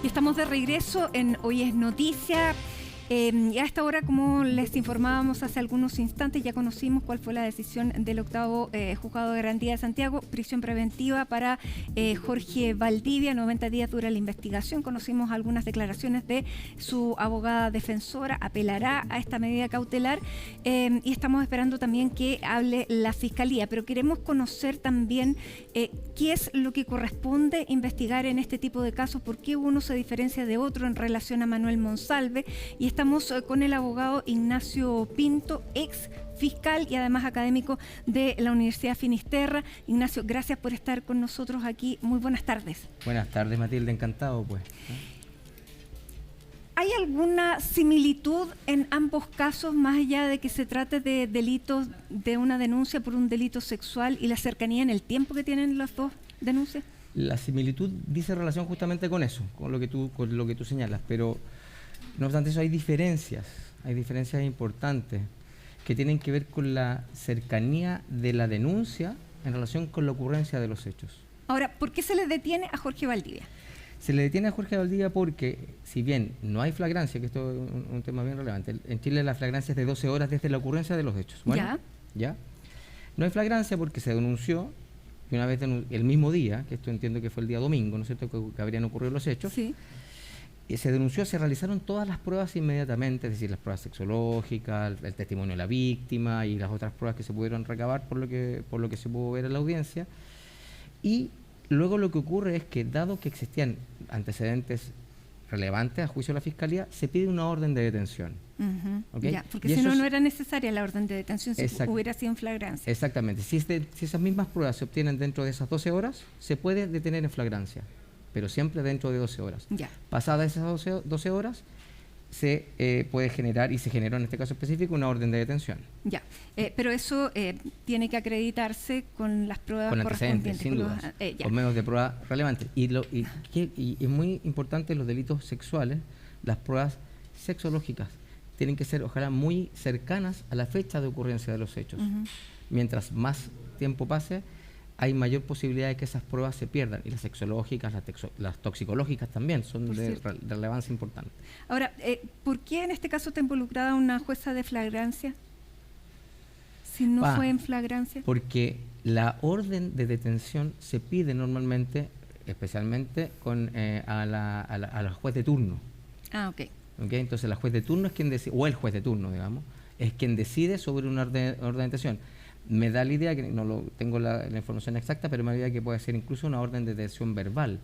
Y estamos de regreso en Hoy es Noticia. Y a esta hora, como les informábamos hace algunos instantes, ya conocimos cuál fue la decisión del octavo Juzgado de Garantía de Santiago, prisión preventiva para Jorge Valdivia, 90 días dura la investigación. Conocimos algunas declaraciones de su abogada defensora, apelará a esta medida cautelar y estamos esperando también que hable la Fiscalía, pero queremos conocer también qué es lo que corresponde investigar en este tipo de casos, por qué uno se diferencia de otro en relación a Manuel Monsalve, y estamos con el abogado Ignacio Pinto, ex fiscal y además académico de la Universidad Finisterra. Ignacio, gracias por estar con nosotros aquí. Muy buenas tardes. Buenas tardes, Matilde, encantado pues. ¿Hay alguna similitud en ambos casos, más allá de que se trate de delitos, de una denuncia por un delito sexual y la cercanía en el tiempo que tienen las dos denuncias? La similitud dice relación justamente con eso, con lo que tú señalas, pero no obstante eso hay diferencias importantes que tienen que ver con la cercanía de la denuncia en relación con la ocurrencia de los hechos. Ahora, ¿por qué se le detiene a Jorge Valdivia? Se le detiene a Jorge Valdivia porque, si bien no hay flagrancia, que esto es un tema bien relevante, en Chile la flagrancia es de 12 horas desde la ocurrencia de los hechos. Bueno, ¿ya? No hay flagrancia porque se denunció, y una vez el mismo día, que esto entiendo que fue el día domingo, ¿no es cierto?, que habrían ocurrido los hechos. Sí. Se denunció, se realizaron todas las pruebas inmediatamente, es decir, las pruebas sexológicas, el testimonio de la víctima y las otras pruebas que se pudieron recabar por lo que se pudo ver en la audiencia. Y luego lo que ocurre es que, dado que existían antecedentes relevantes a juicio de la Fiscalía, se pide una orden de detención. ¿Okay? Ya, porque si no, no era necesaria la orden de detención si hubiera sido en flagrancia. Exactamente. Si esas mismas pruebas se obtienen dentro de esas 12 horas, se puede detener en flagrancia, pero siempre dentro de 12 horas. Ya. Pasadas esas 12 horas, se puede generar, y se generó en este caso específico, una orden de detención. Ya, pero eso tiene que acreditarse con las pruebas correspondientes. Sin duda, con medios de prueba relevantes. Y es muy importante en los delitos sexuales, las pruebas sexológicas tienen que ser, ojalá, muy cercanas a la fecha de ocurrencia de los hechos. Mientras más tiempo pase, hay mayor posibilidad de que esas pruebas se pierdan, y las sexológicas, las toxicológicas también son de relevancia importante. Ahora, ¿por qué en este caso está involucrada una jueza de flagrancia? Si no fue en flagrancia. Porque la orden de detención se pide normalmente, especialmente a la juez de turno. Ah, ok. Entonces la juez de turno es quien decide, o el juez de turno, digamos, es quien decide sobre una orden de detención. Me da la idea, que no tengo la información exacta, pero me da la idea que puede ser incluso una orden de detención verbal,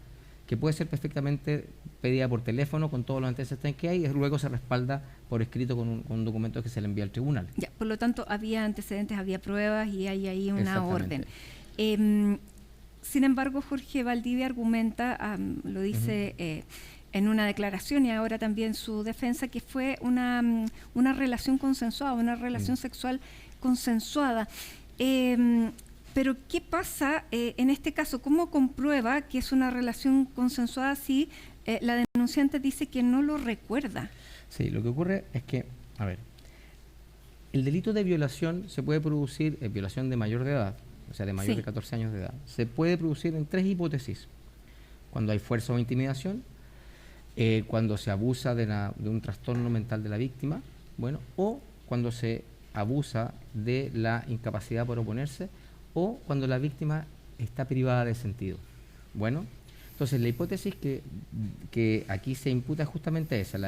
que puede ser perfectamente pedida por teléfono con todos los antecedentes que hay, y luego se respalda por escrito con un documento que se le envía al tribunal. Ya, por lo tanto, había antecedentes, había pruebas y hay ahí una orden. Sin embargo, Jorge Valdivia argumenta, lo dice en una declaración y ahora también su defensa, que fue una relación consensuada, una relación sexual consensuada. Pero ¿qué pasa en este caso? ¿Cómo comprueba que es una relación consensuada si la denunciante dice que no lo recuerda? Sí, lo que ocurre es que, a ver, el delito de violación se puede producir, violación de mayor de edad, o sea, de mayor de 14 años de edad, se puede producir en 3 hipótesis: cuando hay fuerza o intimidación, cuando se abusa de un trastorno mental de la víctima, bueno, o cuando se abusa de la incapacidad por oponerse, o cuando la víctima está privada de sentido. Bueno, entonces la hipótesis que aquí se imputa es justamente esa,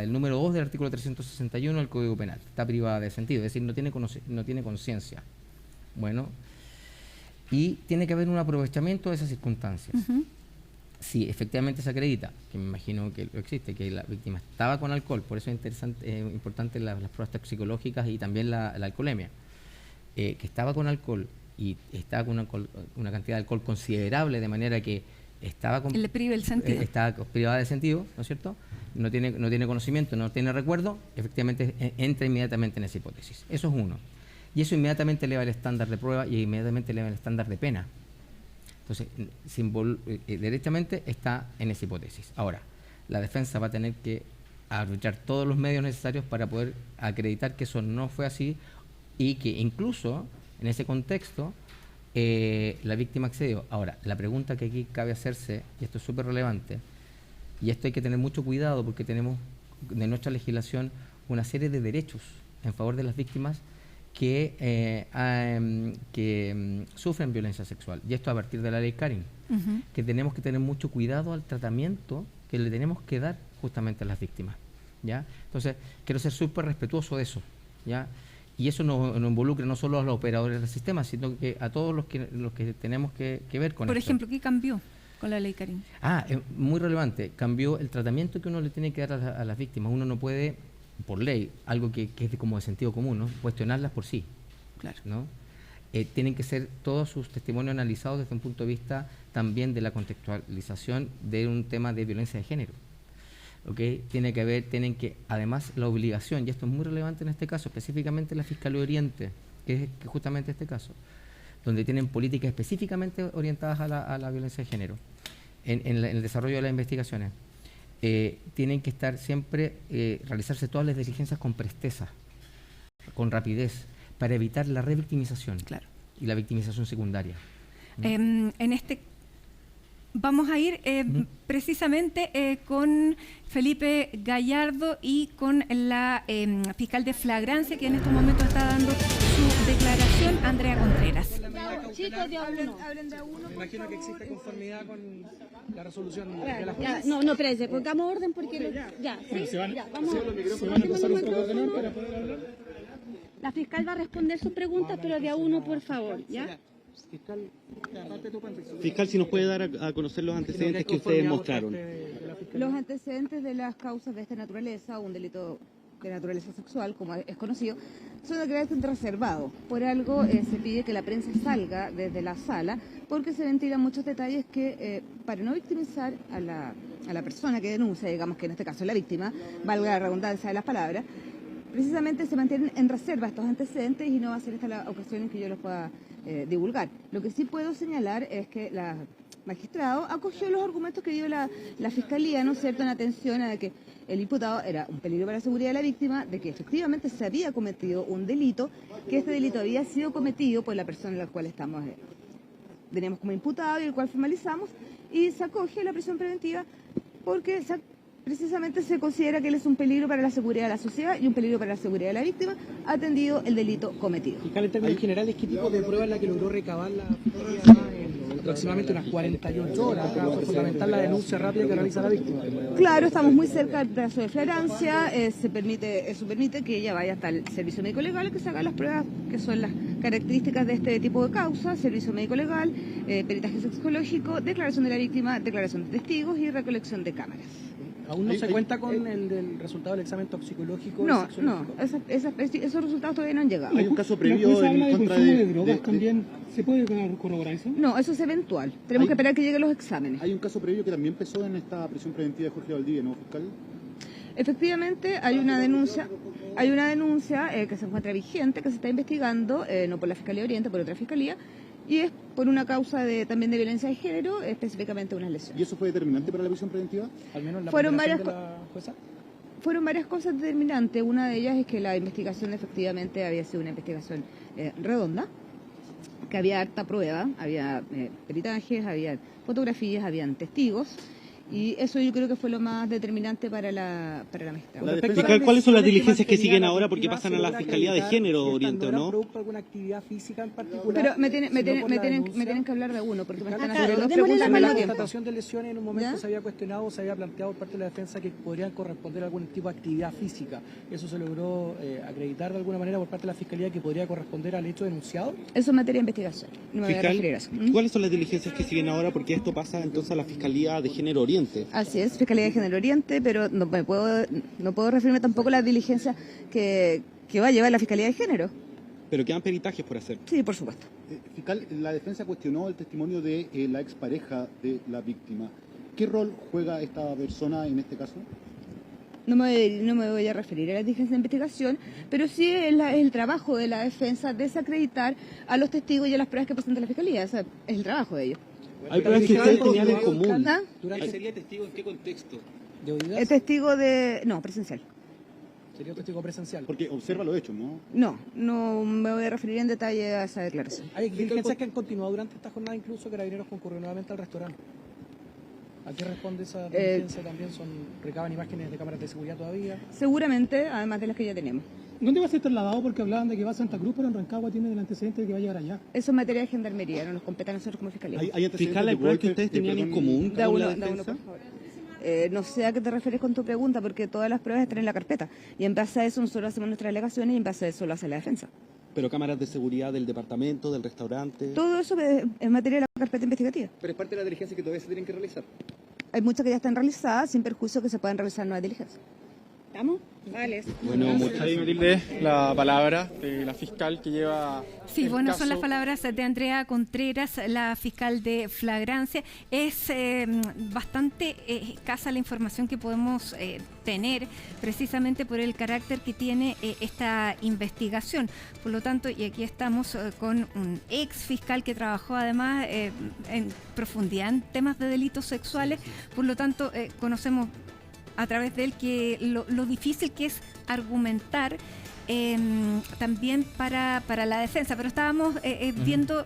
el número 2 del artículo 361 del Código Penal, está privada de sentido, es decir, no tiene conciencia. Bueno, y tiene que haber un aprovechamiento de esas circunstancias. Si efectivamente se acredita, que me imagino que existe, que la víctima estaba con alcohol, por eso es importante las pruebas toxicológicas y también la alcoholemia, que estaba con alcohol y estaba con una cantidad de alcohol considerable, de manera que estaba le priva el sentido. Estaba privada de sentido, ¿no es cierto? No tiene conocimiento, no tiene recuerdo, efectivamente entra inmediatamente en esa hipótesis. Eso es uno. Y eso inmediatamente eleva el estándar de prueba y inmediatamente eleva el estándar de pena. Entonces, directamente está en esa hipótesis. Ahora, la defensa va a tener que aprovechar todos los medios necesarios para poder acreditar que eso no fue así, y que incluso en ese contexto la víctima accedió. Ahora, la pregunta que aquí cabe hacerse, y esto es súper relevante, Y esto hay que tener mucho cuidado porque tenemos de nuestra legislación una serie de derechos en favor de las víctimas que sufren violencia sexual. Y esto a partir de la ley Karin, que tenemos que tener mucho cuidado al tratamiento que le tenemos que dar justamente a las víctimas, ¿ya? Entonces, quiero ser súper respetuoso de eso, ¿ya? Y eso nos involucra no solo a los operadores del sistema, sino que a todos los que tenemos que ver con esto. Por ejemplo, ¿qué cambió con la ley Karin? Muy relevante, cambió el tratamiento que uno le tiene que dar a las víctimas. Uno no puede, por ley, algo que es como de sentido común, ¿no?, cuestionarlas por sí. Claro. ¿No? Tienen que ser todos sus testimonios analizados desde un punto de vista también de la contextualización de un tema de violencia de género. ¿Okay? Tienen que, además, la obligación, y esto es muy relevante en este caso, específicamente la Fiscalía Oriente, que es justamente este caso, donde tienen políticas específicamente orientadas a la violencia de género, en el desarrollo de las investigaciones. Tienen que estar siempre, realizarse todas las diligencias con presteza, con rapidez, para evitar la revictimización. Claro. Y la victimización secundaria. Vamos a ir precisamente con Felipe Gallardo y con la fiscal de flagrancia, que en estos momentos está dando su declaración, Andrea Contreras. Chicos, de uno. Hablen de uno. Me imagino que existe conformidad con la resolución de la Ya, jueza. no, espérense, pongamos orden porque... Ya, sí, ya, vamos ¿Se van a pasar un poco de honor para poder hablar? La fiscal va a responder sus preguntas, pero de a uno, por favor, ¿ya? Fiscal, si nos puede dar a conocer los antecedentes que ustedes mostraron. Los antecedentes de las causas de esta naturaleza, un delito de naturaleza sexual, como es conocido, son de carácter reservado. Por algo se pide que la prensa salga desde la sala, porque se ventilan muchos detalles que, para no victimizar a la persona que denuncia, digamos que en este caso es la víctima, valga la redundancia de las palabras, precisamente se mantienen en reserva estos antecedentes y no va a ser esta la ocasión en que yo los pueda divulgar. Lo que sí puedo señalar es que la magistrado acogió los argumentos que dio la Fiscalía, ¿no es cierto?, en atención a que el imputado era un peligro para la seguridad de la víctima, de que efectivamente se había cometido un delito, que este delito había sido cometido por la persona en la cual teníamos como imputado y el cual formalizamos, y se acoge la prisión preventiva porque precisamente se considera que él es un peligro para la seguridad de la sociedad y un peligro para la seguridad de la víctima, atendido el delito cometido. Fiscal, en términos generales, ¿qué tipo de pruebas es la que logró recabar la Fiscalía en aproximadamente unas 48 horas para fundamentar la denuncia rápida que realiza la víctima? Claro, estamos muy cerca del plazo de flagrancia, eso permite que ella vaya hasta el servicio médico legal, que se hagan las pruebas que son las características de este tipo de causa: servicio médico legal, peritaje sexológico, declaración de la víctima, declaración de testigos y recolección de cámaras. ¿Aún no se cuenta con el resultado del examen toxicológico? No, esos resultados todavía no han llegado. Hay un caso previo en contra de drogas también. ¿Se puede corroborar eso? No, eso es eventual. Tenemos que esperar que lleguen los exámenes. Hay un caso previo que también pesó en esta prisión preventiva de Jorge Valdivia, ¿no, fiscal? Efectivamente, hay una denuncia que se encuentra vigente, que se está investigando, no por la Fiscalía Oriente, por otra fiscalía, y es por una causa también de violencia de género, específicamente unas lesiones. ¿Y eso fue determinante para la prisión preventiva? Al menos la Fueron varias de la jueza. Fueron varias cosas determinantes. Una de ellas es que la investigación efectivamente había sido una investigación redonda, que había harta prueba, había peritajes, había fotografías, habían testigos. Y eso yo creo que fue lo más determinante para la magistrada. Fiscal, ¿cuáles son las diligencias que siguen ahora porque pasan a la Fiscalía de Género Oriente, o no? ¿Producto de alguna actividad física en particular? Pero me tienen que hablar de uno, porque me están haciendo dos démosle preguntas la al La mismo tiempo. constatación de lesiones en un momento ¿Ya? se había cuestionado, se había planteado por parte de la defensa que podrían corresponder a algún tipo de actividad física. ¿Eso se logró acreditar de alguna manera por parte de la Fiscalía que podría corresponder al hecho denunciado? Eso es materia de investigación. No me voy a referir a eso. Fiscal, ¿cuáles son las diligencias que siguen ahora porque esto pasa entonces a la Fiscalía de Género Oriente? Así es, Fiscalía de Género Oriente, pero no puedo referirme tampoco a las diligencias que va a llevar la Fiscalía de Género. Pero quedan peritajes por hacer. Sí, por supuesto. Fiscal, la defensa cuestionó el testimonio de la expareja de la víctima. ¿Qué rol juega esta persona en este caso? No me voy a referir a las diligencias de investigación, pero sí es el trabajo de la defensa desacreditar a los testigos y a las pruebas que presenta la Fiscalía. O sea, es el trabajo de ellos. Hay pruebas que ustedes tenían en común. ¿Ah? ¿Sería testigo en qué contexto? ¿De oídas? El testigo no, presencial. Sería un testigo presencial. Porque observa los hechos, ¿no? No me voy a referir en detalle a esa declaración. Hay diligencias que han continuado durante esta jornada, incluso Carabineros concurrió nuevamente al restaurante. ¿A qué responde esa diligencia también? ¿Recaban imágenes de cámaras de seguridad todavía? Seguramente, además de las que ya tenemos. ¿Dónde va a ser trasladado? Porque hablaban de que va a Santa Cruz, pero en Rancagua tiene el antecedente de que va a llegar allá. Eso es materia de gendarmería, no nos compete a nosotros como fiscalía. Fiscal, ¿hay pruebas que ustedes tenían en común Da con uno, la por defensa? favor. No sé a qué te refieres con tu pregunta, porque todas las pruebas están en la carpeta. Y en base a eso nosotros hacemos nuestras alegaciones y en base a eso lo hace la defensa. Pero cámaras de seguridad del departamento, del restaurante. Todo eso es materia de la carpeta investigativa. Pero es parte de la diligencia que todavía se tienen que realizar. Hay muchas que ya están realizadas, sin perjuicio que se puedan realizar nuevas diligencias. ¿Estamos? Vale. Bueno, Ahí, Matilde, la palabra de la fiscal que lleva. Sí, el bueno, caso. son las palabras de Andrea Contreras, la fiscal de flagrancia. Es bastante escasa la información que podemos tener, precisamente por el carácter que tiene esta investigación. Por lo tanto, y aquí estamos con un ex fiscal que trabajó además en profundidad en temas de delitos sexuales. Por lo tanto, conocemos a través de él que lo difícil que es argumentar también para la defensa. Pero estábamos viendo,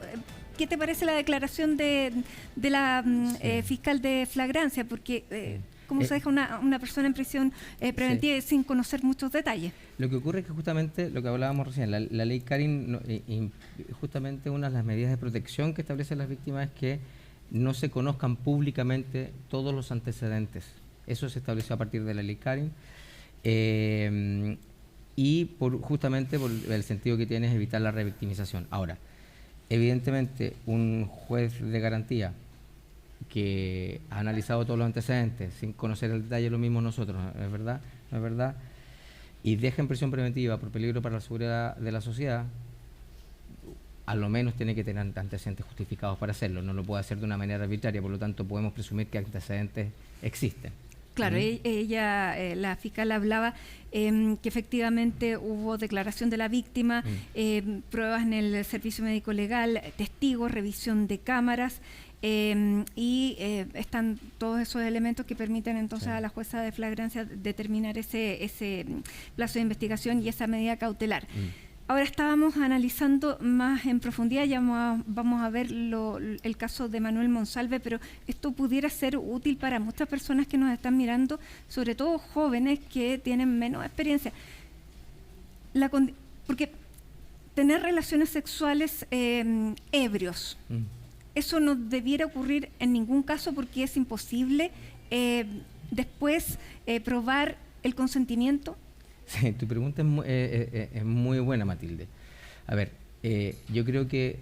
¿qué te parece la declaración de la fiscal de flagrancia? Porque ¿cómo se deja una persona en prisión preventiva sin conocer muchos detalles? Lo que ocurre es que justamente lo que hablábamos recién, la ley Karin, justamente una de las medidas de protección que establecen las víctimas es que no se conozcan públicamente todos los antecedentes. Eso se estableció a partir de la ley Karin y justamente por el sentido que tiene es evitar la revictimización. Ahora, evidentemente, un juez de garantía que ha analizado todos los antecedentes sin conocer el detalle, lo mismo nosotros, ¿no es verdad? ¿No es verdad? Y deja en prisión preventiva por peligro para la seguridad de la sociedad, a lo menos tiene que tener antecedentes justificados para hacerlo, no lo puede hacer de una manera arbitraria, por lo tanto podemos presumir que antecedentes existen. Claro, ella, la fiscal hablaba que efectivamente hubo declaración de la víctima, pruebas en el servicio médico legal, testigos, revisión de cámaras y están todos esos elementos que permiten entonces a la jueza de flagrancia determinar ese plazo de investigación y esa medida cautelar. Ahora estábamos analizando más en profundidad, ya vamos a ver el caso de Manuel Monsalve, pero esto pudiera ser útil para muchas personas que nos están mirando, sobre todo jóvenes que tienen menos experiencia. Porque tener relaciones sexuales ebrios, eso no debiera ocurrir en ningún caso porque es imposible después probar el consentimiento. Sí, tu pregunta es muy buena, Matilde. A ver, yo creo que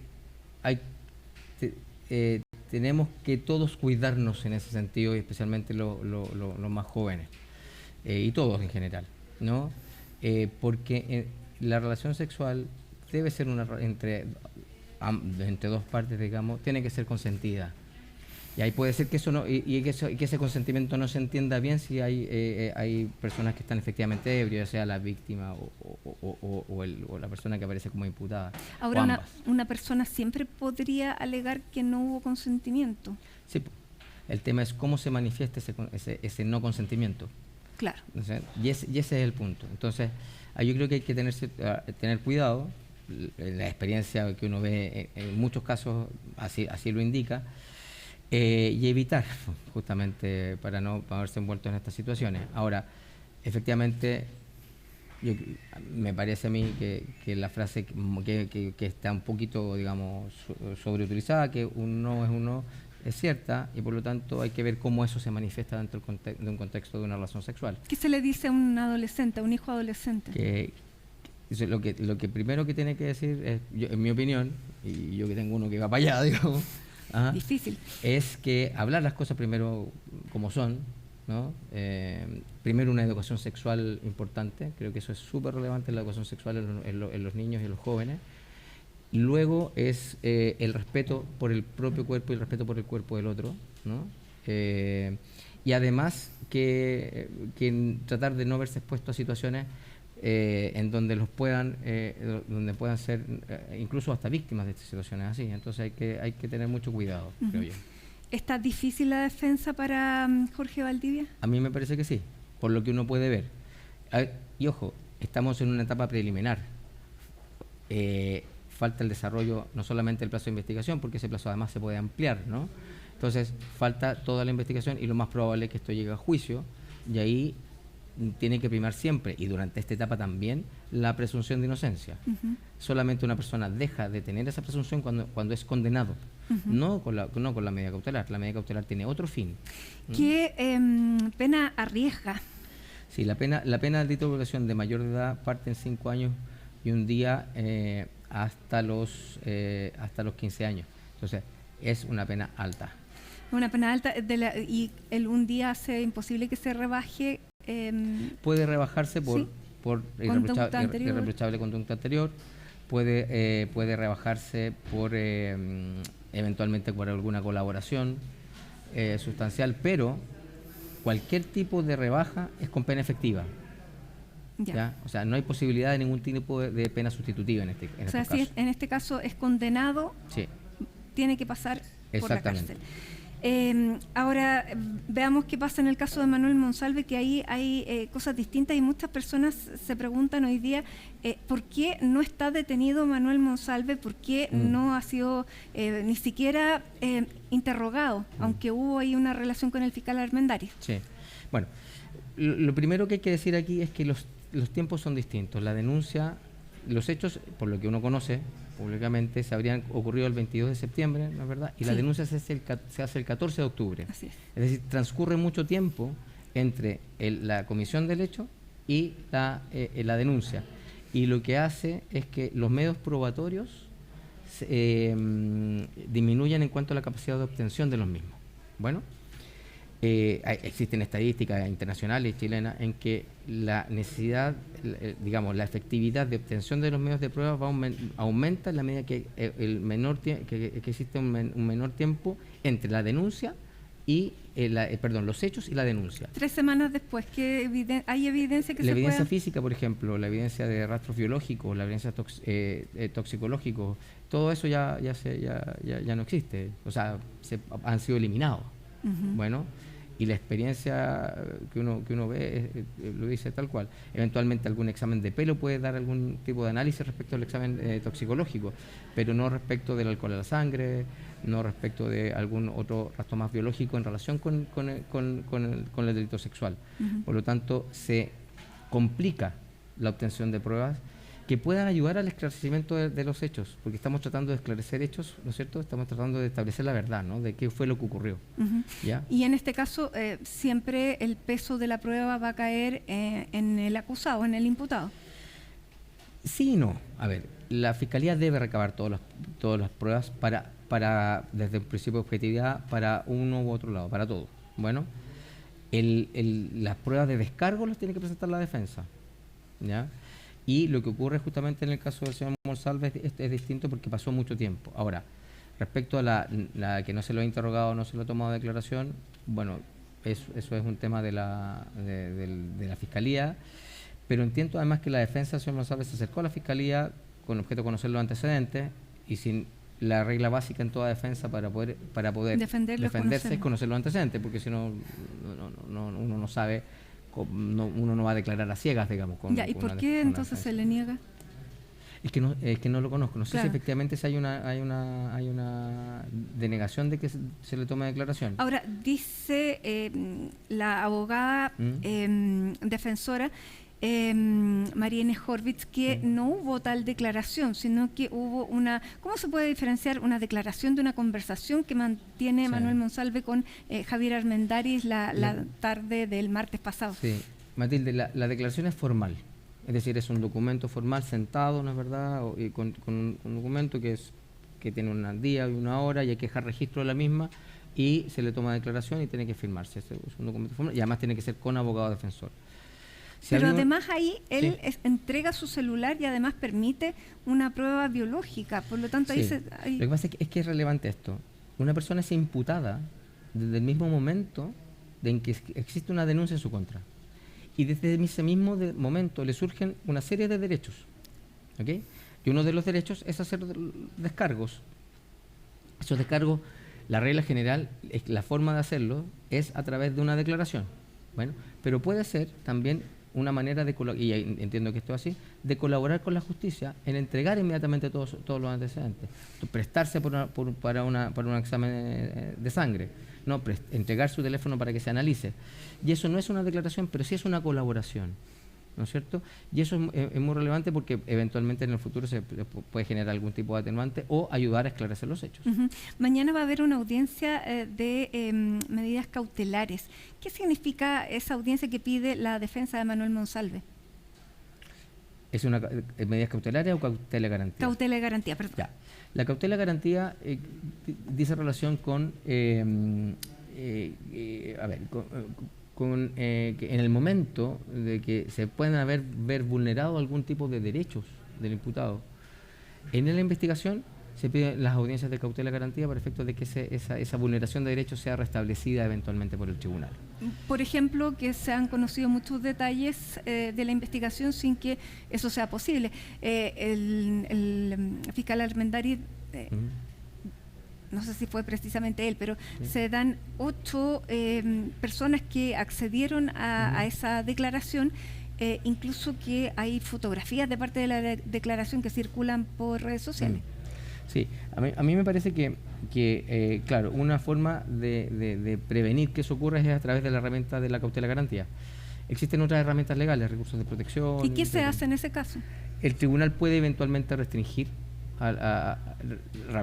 tenemos que todos cuidarnos en ese sentido, y especialmente los más jóvenes, y todos en general, ¿no? Porque la relación sexual debe ser entre dos partes, digamos, tiene que ser consentida. Y ahí puede ser que eso no, y que ese consentimiento no se entienda bien si hay personas que están efectivamente ebrias, ya sea la víctima o la persona que aparece como imputada. Ahora, una persona siempre podría alegar que no hubo consentimiento. Sí, el tema es cómo se manifiesta ese no consentimiento. Claro. Y ese es el punto. Entonces, yo creo que hay que tener cuidado. La experiencia que uno ve en muchos casos así lo indica. Y evitar, justamente, para no verse envueltos en estas situaciones. Ahora, efectivamente, me parece a mí que la frase que está un poquito, digamos, sobreutilizada, que un no es un no, es cierta, y por lo tanto hay que ver cómo eso se manifiesta dentro de un contexto de una relación sexual. ¿Qué se le dice a un adolescente, a un hijo adolescente? Lo que primero que tiene que decir, en mi opinión, y yo que tengo uno que va para allá, digamos, difícil, es que hablar las cosas primero como son, ¿no? Primero una educación sexual importante, creo que eso es súper relevante, la educación sexual en los niños y en los jóvenes. Luego es el respeto por el propio cuerpo y el respeto por el cuerpo del otro, ¿no? Y además que tratar de no verse expuesto a situaciones en donde donde puedan ser incluso hasta víctimas de estas situaciones así. Entonces hay que tener mucho cuidado, creo yo. ¿Está difícil la defensa para Jorge Valdivia? A mí me parece que sí, por lo que uno puede ver. Y ojo, estamos en una etapa preliminar. Falta el desarrollo, no solamente el plazo de investigación, porque ese plazo además se puede ampliar, ¿no? Entonces, falta toda la investigación y lo más probable es que esto llegue a juicio y ahí tiene que primar siempre, y durante esta etapa también, la presunción de inocencia. Solamente una persona deja de tener esa presunción cuando es condenado, no con la medida cautelar. La medida cautelar tiene otro fin. ¿Qué pena arriesga? Sí, la pena del delito de violación de mayor de edad parte en 5 años y un día hasta los 15 años. Entonces, es una pena alta. Una pena alta y un día hace imposible que se rebaje. Puede rebajarse ¿sí? por irreprochable conducta anterior, puede rebajarse por eventualmente por alguna colaboración sustancial, pero cualquier tipo de rebaja es con pena efectiva. ¿Ya? O sea, no hay posibilidad de ningún tipo de pena sustitutiva en este caso. Si en este caso es condenado, sí, tiene que pasar por la exactamente. cárcel. Ahora veamos qué pasa en el caso de Manuel Monsalve, que ahí hay cosas distintas y muchas personas se preguntan hoy día ¿por qué no está detenido Manuel Monsalve? ¿Por qué no ha sido ni siquiera interrogado, aunque hubo ahí una relación con el fiscal Armendáriz? Sí, bueno, lo primero que hay que decir aquí es que los tiempos son distintos. La denuncia, los hechos, por lo que uno conoce públicamente, se habrían ocurrido el 22 de septiembre, ¿no es verdad? Y sí, la denuncia se hace el 14 de octubre. Así es. Es decir, transcurre mucho tiempo entre la comisión del hecho y la denuncia. Y lo que hace es que los medios probatorios disminuyan en cuanto a la capacidad de obtención de los mismos. Bueno, existen estadísticas internacionales y chilenas en que la necesidad, la efectividad de obtención de los medios de prueba aumenta en la medida que existe un menor tiempo entre la denuncia y los hechos y la denuncia. 3 semanas después, ¿hay evidencia que la evidencia física, por ejemplo, la evidencia de rastros biológicos, la evidencia toxicológicos, todo eso ya no existe, o sea, han sido eliminados. Bueno, y la experiencia que uno ve lo dice tal cual. Eventualmente algún examen de pelo puede dar algún tipo de análisis respecto al examen toxicológico, pero no respecto del alcohol a la sangre, no respecto de algún otro rastro más biológico en relación con el delito sexual. Por lo tanto, se complica la obtención de pruebas que puedan ayudar al esclarecimiento de los hechos, porque estamos tratando de esclarecer hechos, ¿no es cierto? Estamos tratando de establecer la verdad, ¿no? De qué fue lo que ocurrió. ¿Ya? Y en este caso, siempre el peso de la prueba va a caer en el acusado, en el imputado. Sí y no. A ver, la Fiscalía debe recabar todas las pruebas para desde el principio de objetividad, para uno u otro lado, para todo. Bueno, las pruebas de descargo las tiene que presentar la defensa, ¿ya? Y lo que ocurre justamente en el caso del señor Monsalve es distinto porque pasó mucho tiempo. Ahora, respecto a la que no se lo ha interrogado, no se lo ha tomado declaración, bueno, eso es un tema de la Fiscalía, pero entiendo además que la defensa del señor Monsalve se acercó a la Fiscalía con objeto de conocer los antecedentes y sin la regla básica en toda defensa para poder defenderse es conocer los antecedentes, porque si no, uno no sabe. Uno no va a declarar a ciegas, digamos. ¿Y por qué entonces se le niega? Es que no lo conozco. No sé si efectivamente hay una denegación de que se le tome declaración. Ahora, dice la abogada defensora María Inés Horvitz que no hubo tal declaración, sino que hubo ¿cómo se puede diferenciar una declaración de una conversación que mantiene Manuel Monsalve con Javier Armendáriz la tarde del martes pasado? Sí, Matilde, la declaración es formal, es decir, es un documento formal sentado, ¿no es verdad? Y con un documento que tiene un día y una hora y hay que dejar registro de la misma y se le toma declaración y tiene que firmarse. Es un documento formal y además tiene que ser con abogado defensor. Pero además ahí él entrega su celular y además permite una prueba biológica, por lo tanto ahí Lo que pasa es que es relevante esto. Una persona es imputada desde el mismo momento en que existe una denuncia en su contra. Y desde ese mismo momento le surgen una serie de derechos. ¿Okay? Y uno de los derechos es hacer descargos. Esos descargos, la regla general, la forma de hacerlo es a través de una declaración. Bueno, pero puede ser también una manera de, y entiendo que esto es así, de colaborar con la justicia en entregar inmediatamente todos los antecedentes, prestarse para un examen de sangre, no entregar su teléfono para que se analice. Y eso no es una declaración, pero sí es una colaboración, ¿no es cierto? Y eso es muy relevante porque eventualmente en el futuro se puede generar algún tipo de atenuante o ayudar a esclarecer los hechos. Mañana va a haber una audiencia de medidas cautelares. ¿Qué significa esa audiencia que pide la defensa de Manuel Monsalve? ¿Es una medidas cautelares o cautela garantía? Cautela y garantía, perdón. Ya. La cautela garantía dice relación con, que en el momento de que se pueden ver vulnerado algún tipo de derechos del imputado, en la investigación se piden las audiencias de cautela garantía para efectos de que esa vulneración de derechos sea restablecida eventualmente por el tribunal. Por ejemplo, que se han conocido muchos detalles de la investigación sin que eso sea posible. El fiscal Armendariz, no sé si fue precisamente él, pero se dan 8 personas que accedieron a esa declaración, incluso que hay fotografías de parte de la declaración que circulan por redes sociales. Sí, a mí me parece que claro, una forma de prevenir que eso ocurra es a través de la herramienta de la cautela garantía. Existen otras herramientas legales, recursos de protección. ¿Y qué se hace en ese caso? El tribunal puede eventualmente restringir, la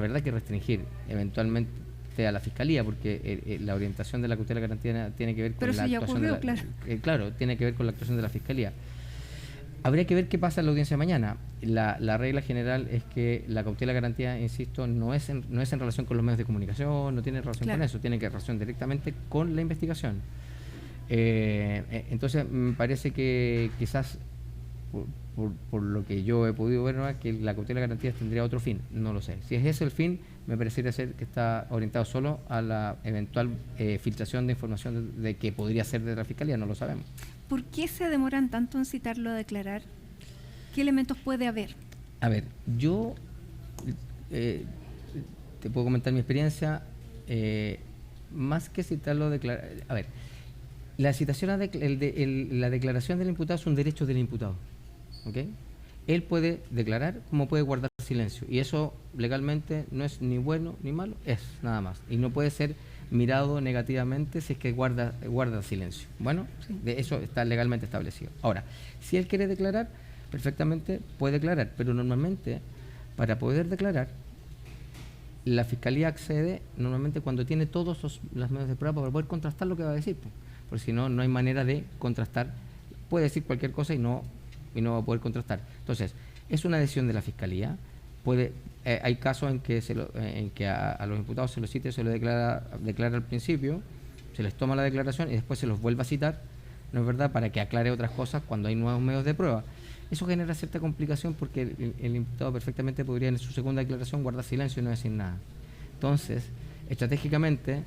verdad que restringir eventualmente a la fiscalía, porque la orientación de la cautela garantía tiene que ver con la actuación de la, claro, tiene que ver con la actuación de la fiscalía. Habría que ver qué pasa en la audiencia de mañana. La regla general es que la cautela garantía, insisto, no es en relación con los medios de comunicación, no tiene relación con eso, tiene que relación directamente con la investigación. Entonces, me parece que quizás, por lo que yo he podido ver, ¿no?, que la cautela garantía tendría otro fin, no lo sé. Si es ese el fin, me parecería ser que está orientado solo a la eventual filtración de información de que podría ser de la fiscalía, no lo sabemos. ¿Por qué se demoran tanto en citarlo a declarar? ¿Qué elementos puede haber? A ver, yo te puedo comentar mi experiencia. Más que citarlo a declarar, a ver, la citación la declaración del imputado es un derecho del imputado, ¿ok? Él puede declarar como puede guardar silencio, y eso legalmente no es ni bueno ni malo, es nada más, y no puede ser mirado negativamente si es que guarda silencio. Bueno, sí, de eso está legalmente establecido. Ahora, si él quiere declarar, perfectamente puede declarar, pero normalmente para poder declarar la fiscalía accede normalmente cuando tiene todos los medios de prueba para poder contrastar lo que va a decir, porque si no, no hay manera de contrastar. Puede decir cualquier cosa y no va a poder contrastar. Entonces, es una decisión de la fiscalía. Hay casos en que a los imputados se los cita y se los declara al principio, se les toma la declaración y después se los vuelve a citar, ¿no es verdad?, para que aclare otras cosas cuando hay nuevos medios de prueba. Eso genera cierta complicación porque el imputado perfectamente podría en su segunda declaración guardar silencio y no decir nada. Entonces, estratégicamente,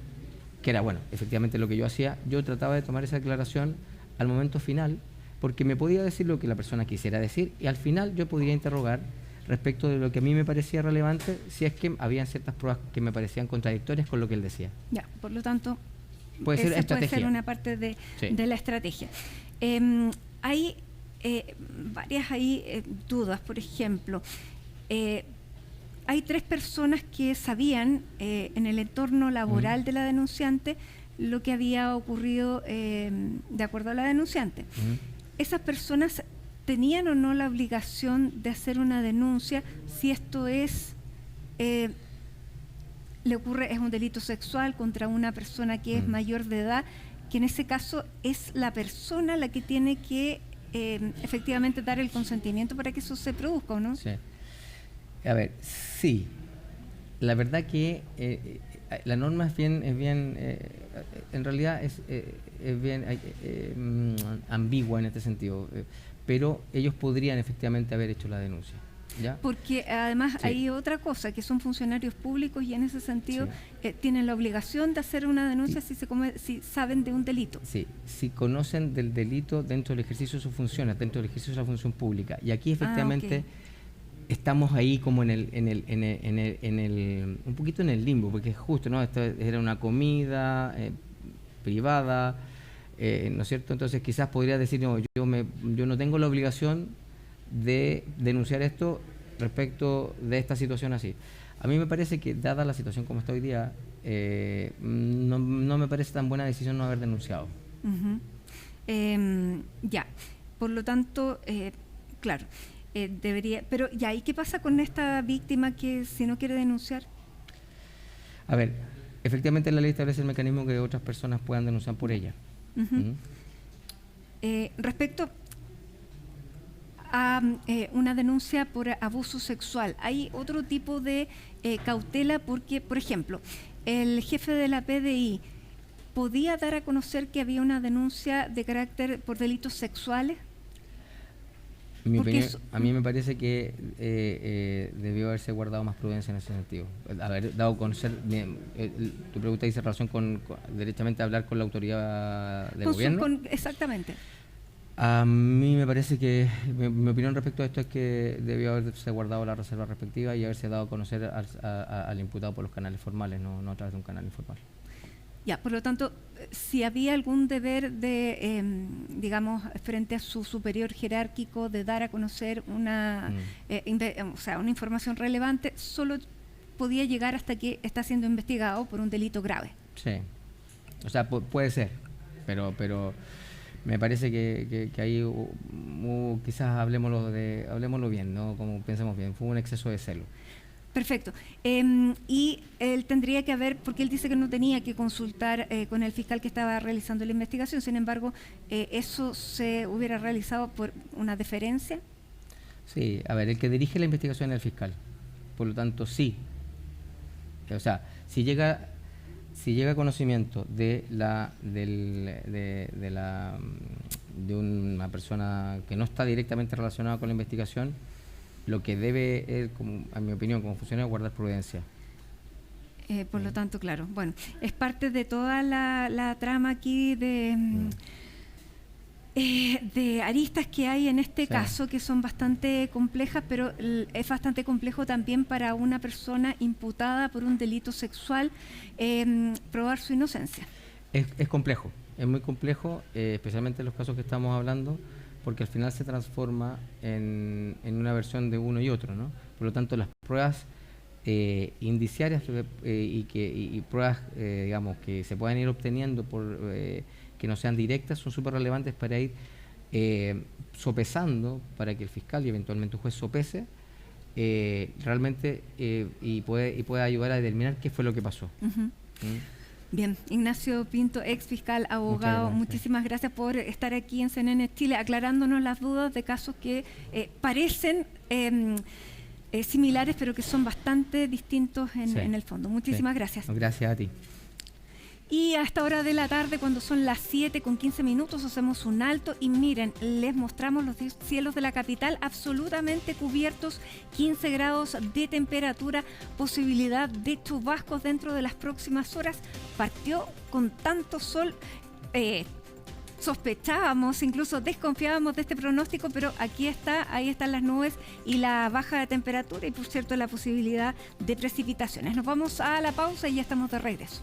que era, bueno, efectivamente lo que yo hacía, yo trataba de tomar esa declaración al momento final, porque me podía decir lo que la persona quisiera decir y al final yo podía interrogar respecto de lo que a mí me parecía relevante, si es que habían ciertas pruebas que me parecían contradictorias con lo que él decía. Ya, por lo tanto, puede ser una parte de la estrategia. Hay varias dudas, por ejemplo, hay 3 personas que sabían en el entorno laboral de la denunciante lo que había ocurrido de acuerdo a la denunciante. Esas personas ¿tenían o no la obligación de hacer una denuncia si esto es un delito sexual contra una persona que es mayor de edad, que en ese caso es la persona la que tiene que efectivamente dar el consentimiento para que eso se produzca, ¿o no? Sí. A ver, sí. La verdad que la norma es bien en realidad es bien ambigua en este sentido. Pero ellos podrían efectivamente haber hecho la denuncia, ¿ya? Porque además hay otra cosa, que son funcionarios públicos y en ese sentido tienen la obligación de hacer una denuncia si saben de un delito. Sí, si conocen del delito dentro del ejercicio de sus funciones, dentro del ejercicio de la función pública. Y aquí efectivamente estamos ahí como un poquito en el limbo, porque es justo, ¿no? Esto era una comida privada. ¿no es cierto? Entonces quizás podría decir, no, yo no tengo la obligación de denunciar esto respecto de esta situación así. A mí me parece que, dada la situación como está hoy día, no me parece tan buena decisión no haber denunciado. Ya, por lo tanto, claro, debería... Pero ya, ¿y qué pasa con esta víctima que si no quiere denunciar? A ver, efectivamente la ley establece el mecanismo que otras personas puedan denunciar por ella. Respecto a una denuncia por abuso sexual, ¿hay otro tipo de cautela? Porque, por ejemplo, el jefe de la PDI podía dar a conocer que había una denuncia de carácter por delitos sexuales. Mi opinión, a mí me parece que debió haberse guardado más prudencia en ese sentido. Haber dado a conocer, tu pregunta dice relación con derechamente hablar con la autoridad de gobierno. Exactamente. A mí me parece que, mi opinión respecto a esto es que debió haberse guardado la reserva respectiva y haberse dado a conocer al imputado por los canales formales, no a través de un canal informal. Ya, por lo tanto, si había algún deber de, digamos, frente a su superior jerárquico de dar a conocer una información relevante, solo podía llegar hasta que está siendo investigado por un delito grave. Sí, o sea, puede ser, pero me parece que ahí quizás hablemoslo bien, ¿no? Como pensemos bien, fue un exceso de celo. Perfecto. Y él tendría que haber, porque él dice que no tenía que consultar con el fiscal que estaba realizando la investigación, sin embargo, ¿eso se hubiera realizado por una deferencia? Sí, a ver, el que dirige la investigación es el fiscal, por lo tanto, sí. O sea, si llega a conocimiento de una persona que no está directamente relacionada con la investigación, lo que debe, en mi opinión, como funcionario, guardar prudencia. Por lo tanto, claro, bueno, es parte de toda la trama aquí de aristas que hay en este caso, que son bastante complejas, pero es bastante complejo también para una persona imputada por un delito sexual probar su inocencia. Es complejo, es muy complejo, especialmente en los casos que estamos hablando, porque al final se transforma en una versión de uno y otro, ¿no? Por lo tanto, las pruebas indiciarias y pruebas, digamos, que se puedan ir obteniendo que no sean directas son súper relevantes para ir sopesando, para que el fiscal y eventualmente un juez sopese realmente y pueda ayudar a determinar qué fue lo que pasó. Bien, Ignacio Pinto, ex fiscal, abogado, muchísimas gracias por estar aquí en CNN Chile aclarándonos las dudas de casos que parecen similares, pero que son bastante distintos en el fondo. Muchísimas gracias. Gracias a ti. Y a esta hora de la tarde, cuando son las 7:15, hacemos un alto y miren, les mostramos los cielos de la capital absolutamente cubiertos, 15 grados de temperatura, posibilidad de chubascos dentro de las próximas horas. Partió con tanto sol, sospechábamos, incluso desconfiábamos de este pronóstico, pero ahí están las nubes y la baja de temperatura y, por cierto, la posibilidad de precipitaciones. Nos vamos a la pausa y ya estamos de regreso.